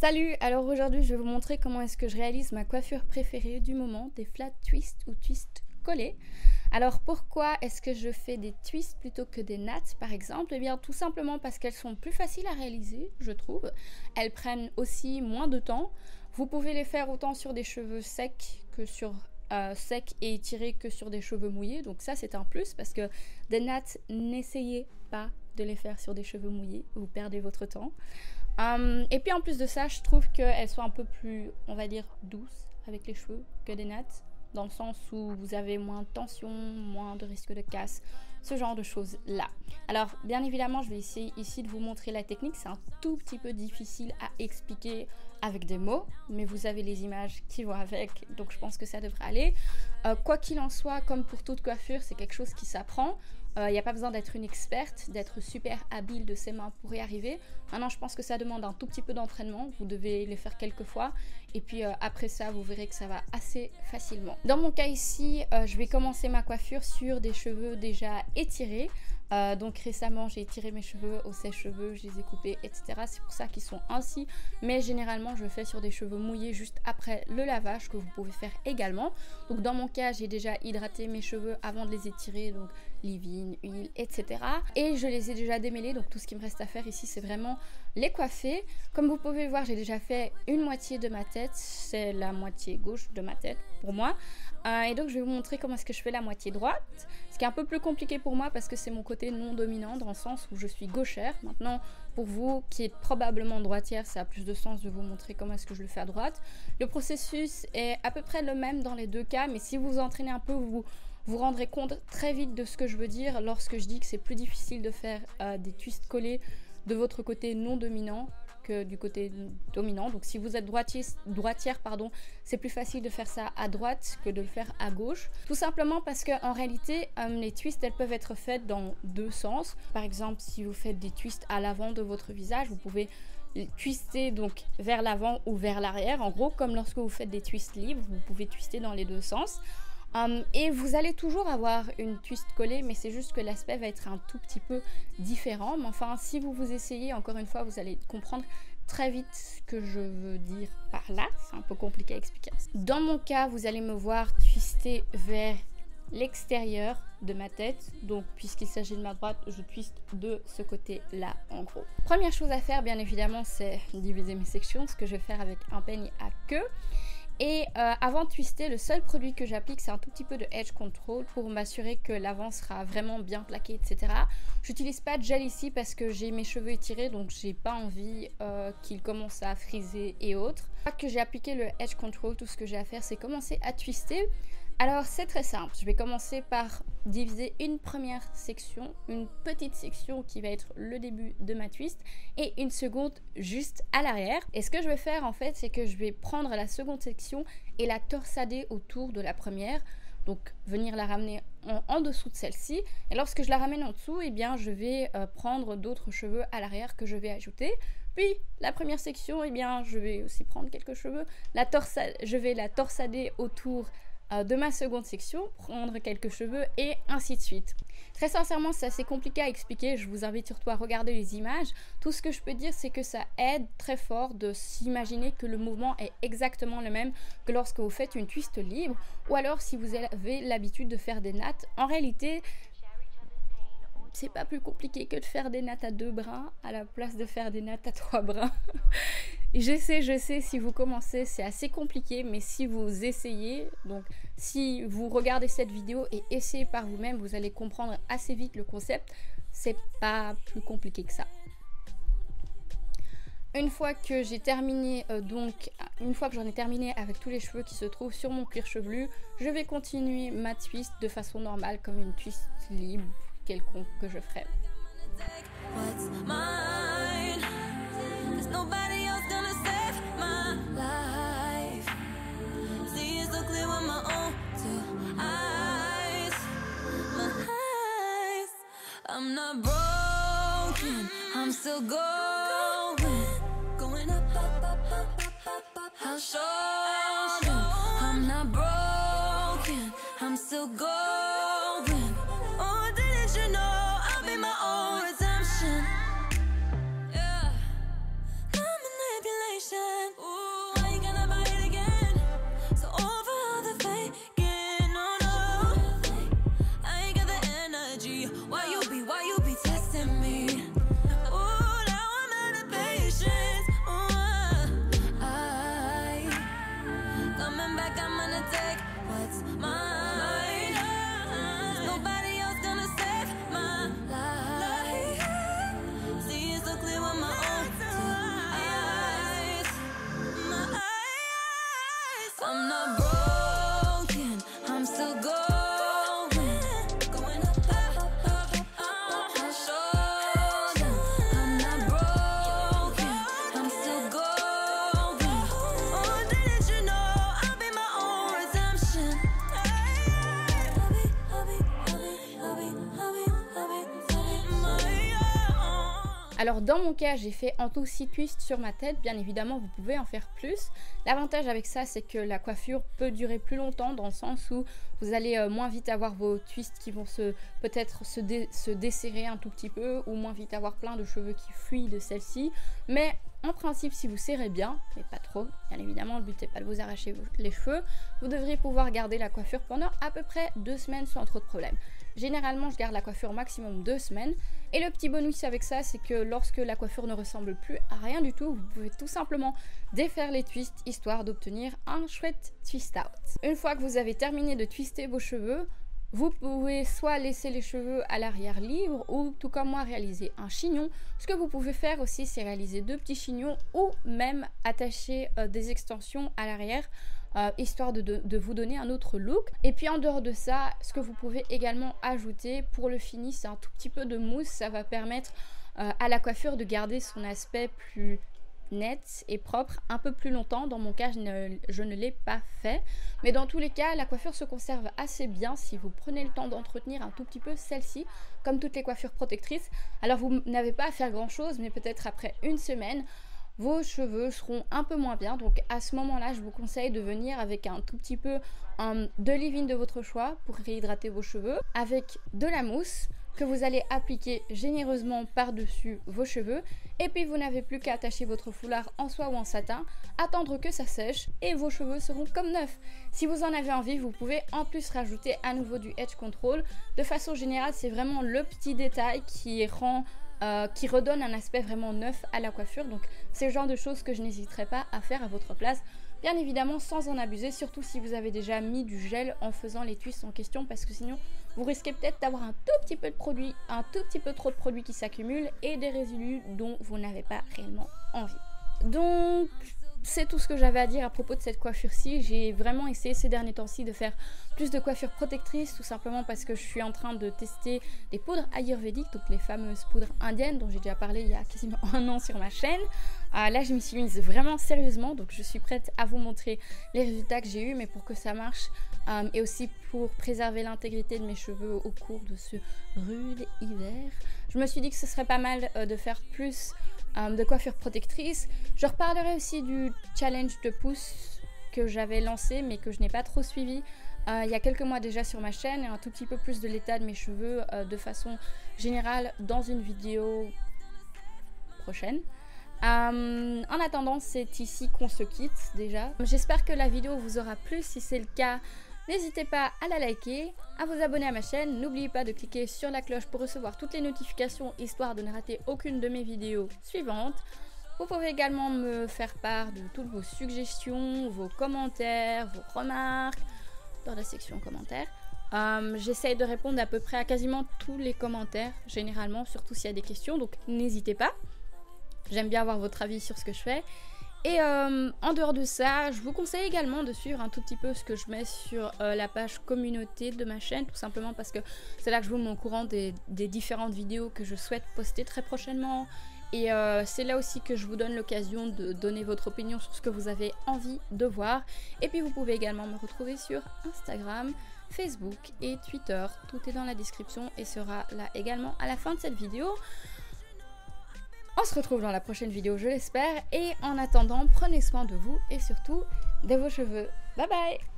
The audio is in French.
Salut, alors aujourd'hui je vais vous montrer comment est-ce que je réalise ma coiffure préférée du moment, des flat twists ou twists collés. Alors pourquoi est-ce que je fais des twists plutôt que des nattes par exemple? Eh bien tout simplement parce qu'elles sont plus faciles à réaliser, je trouve. Elles prennent aussi moins de temps. Vous pouvez les faire autant sur des cheveux secs que sur secs et étirés que sur des cheveux mouillés. Donc ça c'est un plus parce que des nattes, n'essayez pas de les faire sur des cheveux mouillés, vous perdez votre temps. Et puis en plus de ça, je trouve qu'elles sont un peu plus, on va dire, douces avec les cheveux que des nattes, dans le sens où vous avez moins de tension, moins de risque de casse, ce genre de choses là. Alors bien évidemment, je vais essayer ici de vous montrer la technique. C'est un tout petit peu difficile à expliquer avec des mots, mais vous avez les images qui vont avec, donc je pense que ça devrait aller. Quoi qu'il en soit, comme pour toute coiffure, c'est quelque chose qui s'apprend. Il n'y a pas besoin d'être une experte, d'être super habile de ses mains pour y arriver. Maintenant, je pense que ça demande un tout petit peu d'entraînement. Vous devez les faire quelques fois. Et puis après ça, vous verrez que ça va assez facilement. Dans mon cas ici, je vais commencer ma coiffure sur des cheveux déjà étirés. Donc récemment, j'ai étiré mes cheveux au sèche-cheveux, je les ai coupés, etc. C'est pour ça qu'ils sont ainsi. Mais généralement, je le fais sur des cheveux mouillés juste après le lavage, que vous pouvez faire également. Donc dans mon cas, j'ai déjà hydraté mes cheveux avant de les étirer. Donc leave-in, huile, etc. Et je les ai déjà démêlés, donc tout ce qui me reste à faire ici, c'est vraiment les coiffer. Comme vous pouvez voir, j'ai déjà fait une moitié de ma tête, c'est la moitié gauche de ma tête pour moi. Et donc je vais vous montrer comment est-ce que je fais la moitié droite, ce qui est un peu plus compliqué pour moi parce que c'est mon côté non dominant dans le sens où je suis gauchère. Maintenant, pour vous qui êtes probablement droitière, ça a plus de sens de vous montrer comment est-ce que je le fais à droite. Le processus est à peu près le même dans les deux cas, mais si vous vous entraînez un peu, vous rendrez compte très vite de ce que je veux dire lorsque je dis que c'est plus difficile de faire des twists collés de votre côté non dominant que du côté dominant. Donc si vous êtes droitière, c'est plus facile de faire ça à droite que de le faire à gauche. Tout simplement parce qu'en réalité, les twists, elles peuvent être faites dans deux sens. Par exemple, si vous faites des twists à l'avant de votre visage, vous pouvez twister donc vers l'avant ou vers l'arrière. En gros, comme lorsque vous faites des twists libres, vous pouvez twister dans les deux sens. Et vous allez toujours avoir une twist collée, mais c'est juste que l'aspect va être un tout petit peu différent. Mais enfin, si vous vous essayez, encore une fois, vous allez comprendre très vite ce que je veux dire par là. C'est un peu compliqué à expliquer. Dans mon cas, vous allez me voir twister vers l'extérieur de ma tête. Donc, puisqu'il s'agit de ma droite, je twiste de ce côté-là, en gros. Première chose à faire, bien évidemment, c'est diviser mes sections, ce que je vais faire avec un peigne à queue. Et avant de twister, le seul produit que j'applique, c'est un tout petit peu de Edge Control pour m'assurer que l'avant sera vraiment bien plaqué, etc. J'utilise pas de gel ici parce que j'ai mes cheveux étirés, donc j'ai pas envie qu'ils commencent à friser et autres. Une fois que j'ai appliqué le Edge Control, tout ce que j'ai à faire, c'est commencer à twister. Alors c'est très simple, je vais commencer par diviser une première section, une petite section qui va être le début de ma twist et une seconde juste à l'arrière. Et ce que je vais faire en fait, c'est que je vais prendre la seconde section et la torsader autour de la première. Donc venir la ramener en dessous de celle-ci. Et lorsque je la ramène en dessous, eh bien je vais prendre d'autres cheveux à l'arrière que je vais ajouter. Puis la première section, eh bien je vais aussi prendre quelques cheveux. Je vais la torsader autour de ma seconde section, prendre quelques cheveux et ainsi de suite. Très sincèrement, c'est assez compliqué à expliquer, je vous invite surtout à regarder les images. Tout ce que je peux dire, c'est que ça aide très fort de s'imaginer que le mouvement est exactement le même que lorsque vous faites une twist libre, ou alors si vous avez l'habitude de faire des nattes. En réalité, c'est pas plus compliqué que de faire des nattes à 2 brins à la place de faire des nattes à 3 brins. Je sais, si vous commencez, c'est assez compliqué, mais si vous essayez, donc si vous regardez cette vidéo et essayez par vous-même, vous allez comprendre assez vite le concept. C'est pas plus compliqué que ça. Une fois que j'ai terminé, une fois que j'en ai terminé avec tous les cheveux qui se trouvent sur mon cuir chevelu, je vais continuer ma twist de façon normale, comme une twist libre quelconque que je ferai. I'm not broken, I'm still going, going up, up, up, up, up, up. I'll show you I'm not broken, I'm still going. Oh, didn't you know I'll be my own redemption? Yeah. Alors dans mon cas, j'ai fait en tout 6 twists sur ma tête. Bien évidemment, vous pouvez en faire plus. L'avantage avec ça, c'est que la coiffure peut durer plus longtemps dans le sens où vous allez moins vite avoir vos twists qui vont peut-être se desserrer un tout petit peu ou moins vite avoir plein de cheveux qui fuient de celle-ci. Mais en principe, si vous serrez bien, mais pas trop, bien évidemment, le but n'est pas de vous arracher les cheveux, vous devriez pouvoir garder la coiffure pendant à peu près 2 semaines sans trop de problème. Généralement, je garde la coiffure maximum 2 semaines. Et le petit bonus avec ça, c'est que lorsque la coiffure ne ressemble plus à rien du tout, vous pouvez tout simplement défaire les twists histoire d'obtenir un chouette twist out. Une fois que vous avez terminé de twister vos cheveux, vous pouvez soit laisser les cheveux à l'arrière libre ou tout comme moi réaliser un chignon. Ce que vous pouvez faire aussi, c'est réaliser 2 petits chignons ou même attacher des extensions à l'arrière histoire de vous donner un autre look. Et puis en dehors de ça, ce que vous pouvez également ajouter pour le fini, c'est un tout petit peu de mousse. Ça va permettre à la coiffure de garder son aspect plus net et propre un peu plus longtemps. Dans mon cas, je ne l'ai pas fait, mais dans tous les cas, la coiffure se conserve assez bien si vous prenez le temps d'entretenir un tout petit peu celle-ci, comme toutes les coiffures protectrices. Alors vous n'avez pas à faire grand chose, mais peut-être après une semaine, vos cheveux seront un peu moins bien. Donc à ce moment-là, je vous conseille de venir avec un tout petit peu de leave-in de votre choix pour réhydrater vos cheveux, avec de la mousse que vous allez appliquer généreusement par-dessus vos cheveux. Et puis vous n'avez plus qu'à attacher votre foulard en soie ou en satin, attendre que ça sèche et vos cheveux seront comme neufs. Si vous en avez envie, vous pouvez en plus rajouter à nouveau du edge control. De façon générale, c'est vraiment le petit détail qui redonne un aspect vraiment neuf à la coiffure. Donc c'est le genre de choses que je n'hésiterai pas à faire à votre place. Bien évidemment sans en abuser, surtout si vous avez déjà mis du gel en faisant les twists en question, parce que sinon vous risquez peut-être d'avoir un tout petit peu de produit, un tout petit peu trop de produits qui s'accumulent et des résidus dont vous n'avez pas réellement envie. Donc c'est tout ce que j'avais à dire à propos de cette coiffure-ci. J'ai vraiment essayé ces derniers temps-ci de faire plus de coiffure protectrice, tout simplement parce que je suis en train de tester des poudres ayurvédiques, donc les fameuses poudres indiennes dont j'ai déjà parlé il y a quasiment 1 an sur ma chaîne. Là, je m'y suis mise vraiment sérieusement, donc je suis prête à vous montrer les résultats que j'ai eus, mais pour que ça marche et aussi pour préserver l'intégrité de mes cheveux au cours de ce rude hiver, je me suis dit que ce serait pas mal de faire plus de coiffure protectrice. Je reparlerai aussi du challenge de pouces que j'avais lancé mais que je n'ai pas trop suivi il y a quelques mois déjà sur ma chaîne, et un tout petit peu plus de l'état de mes cheveux de façon générale dans une vidéo prochaine. En attendant, c'est ici qu'on se quitte déjà. J'espère que la vidéo vous aura plu. Si c'est le cas, n'hésitez pas à la liker, à vous abonner à ma chaîne. N'oubliez pas de cliquer sur la cloche pour recevoir toutes les notifications, histoire de ne rater aucune de mes vidéos suivantes. Vous pouvez également me faire part de toutes vos suggestions, vos commentaires, vos remarques dans la section commentaires. J'essaye de répondre à peu près à quasiment tous les commentaires, généralement, surtout s'il y a des questions, donc n'hésitez pas. J'aime bien avoir votre avis sur ce que je fais. Et en dehors de ça, je vous conseille également de suivre un tout petit peu ce que je mets sur la page communauté de ma chaîne, tout simplement parce que c'est là que je vous mets au courant des différentes vidéos que je souhaite poster très prochainement. Et c'est là aussi que je vous donne l'occasion de donner votre opinion sur ce que vous avez envie de voir. Et puis vous pouvez également me retrouver sur Instagram, Facebook et Twitter. Tout est dans la description et sera là également à la fin de cette vidéo. On se retrouve dans la prochaine vidéo, je l'espère. Et en attendant, prenez soin de vous et surtout de vos cheveux. Bye bye!